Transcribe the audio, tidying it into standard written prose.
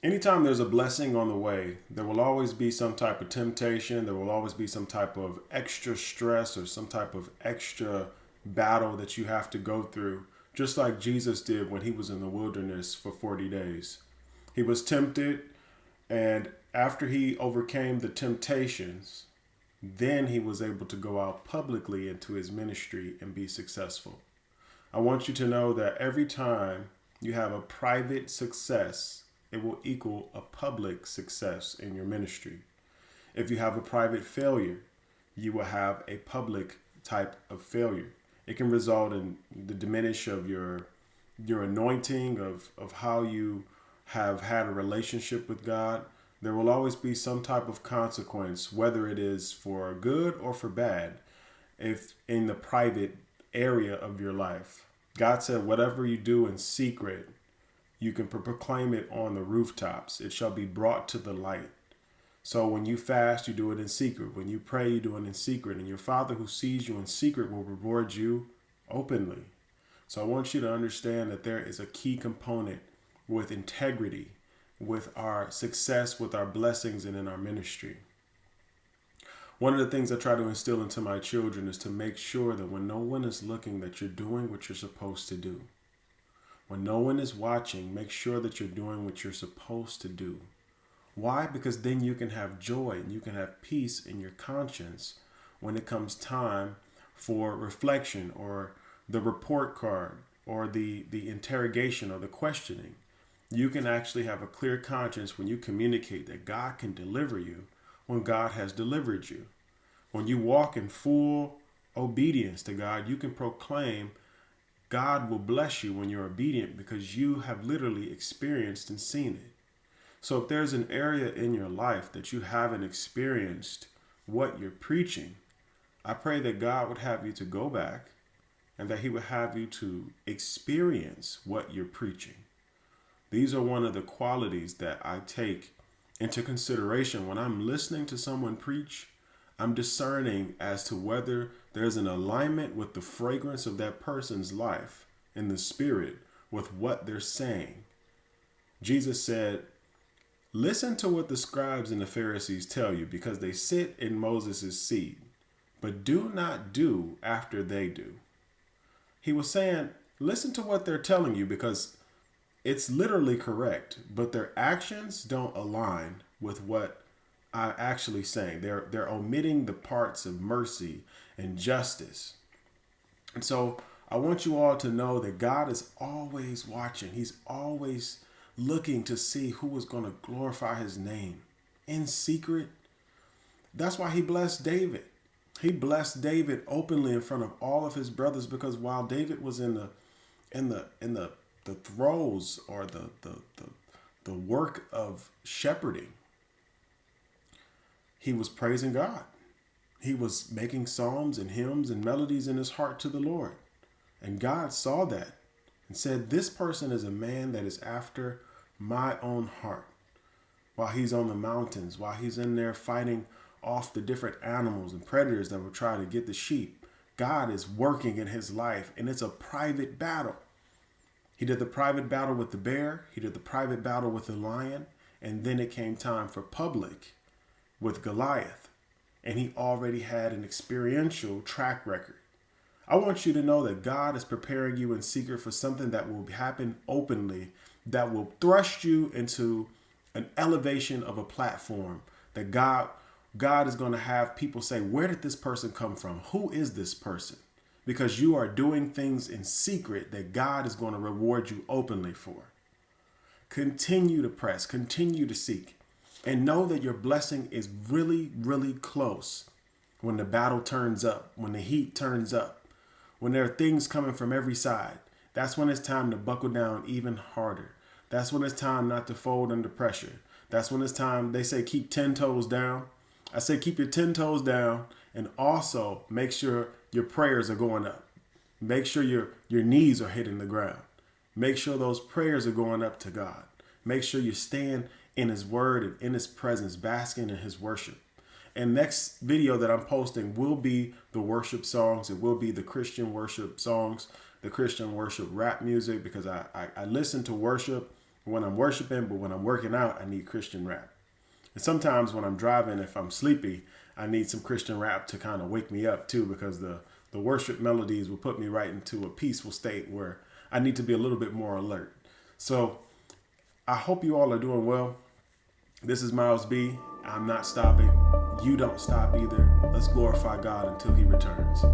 Anytime there's a blessing on the way, there will always be some type of temptation. There will always be some type of extra stress or some type of extra battle that you have to go through, just like Jesus did when he was in the wilderness for 40 days. He was tempted, and after he overcame the temptations, then he was able to go out publicly into his ministry and be successful. I want you to know that every time you have a private success, it will equal a public success in your ministry. If you have a private failure, you will have a public type of failure. It can result in the diminish of your anointing of how you have had a relationship with God. There will always be some type of consequence, whether it is for good or for bad, if in the private area of your life. God said, whatever you do in secret, you can proclaim it on the rooftops. It shall be brought to the light. So when you fast, you do it in secret. When you pray, you do it in secret. And your Father who sees you in secret will reward you openly. So I want you to understand that there is a key component with integrity, with our success, with our blessings, and in our ministry. One of the things I try to instill into my children is to make sure that when no one is looking, that you're doing what you're supposed to do. When no one is watching, make sure that you're doing what you're supposed to do. Why? Because then you can have joy and you can have peace in your conscience when it comes time for reflection or the report card or the interrogation or the questioning. You can actually have a clear conscience when you communicate that God can deliver you when God has delivered you. When you walk in full obedience to God, you can proclaim God will bless you when you're obedient because you have literally experienced and seen it. So if there's an area in your life that you haven't experienced what you're preaching, I pray that God would have you to go back and that he would have you to experience what you're preaching. These are one of the qualities that I take into consideration when I'm listening to someone preach. I'm discerning as to whether there's an alignment with the fragrance of that person's life in the spirit with what they're saying. Jesus said, listen to what the scribes and the Pharisees tell you because they sit in Moses' seat, but do not do after they do. He was saying, listen to what they're telling you because it's literally correct, but their actions don't align with what I'm actually saying. They're omitting the parts of mercy and justice. And so I want you all to know that God is always watching. He's always looking to see who is going to glorify his name in secret. That's why he blessed David. He blessed David openly in front of all of his brothers because while David was in the throes or the work of shepherding, he was praising God. He was making psalms and hymns and melodies in his heart to the Lord. And God saw that and said, this person is a man that is after my own heart. While he's on the mountains, while he's in there fighting off the different animals and predators that were trying to get the sheep, God is working in his life, and it's a private battle. He did the private battle with the bear. He did the private battle with the lion. And then it came time for public with Goliath. And he already had an experiential track record. I want you to know that God is preparing you in secret for something that will happen openly, that will thrust you into an elevation of a platform that God is going to have people say, where did this person come from? Who is this person? Because you are doing things in secret that God is going to reward you openly for. Continue to press, continue to seek, and know that your blessing is really, really close when the battle turns up, when the heat turns up, when there are things coming from every side. That's when it's time to buckle down even harder. That's when it's time not to fold under pressure. That's when it's time, they say, keep 10 toes down. I say keep your 10 toes down, and also make sure your prayers are going up. Make sure your knees are hitting the ground. Make sure those prayers are going up to God. Make sure you're staying in his word and in his presence, basking in his worship. And next video that I'm posting will be the worship songs. It will be the Christian worship songs, the Christian worship rap music, because I listen to worship when I'm worshiping, but when I'm working out, I need Christian rap. And sometimes when I'm driving, if I'm sleepy, I need some Christian rap to kind of wake me up too, because the worship melodies will put me right into a peaceful state where I need to be a little bit more alert. So I hope you all are doing well. This is Miles B. I'm not stopping. You don't stop either. Let's glorify God until he returns.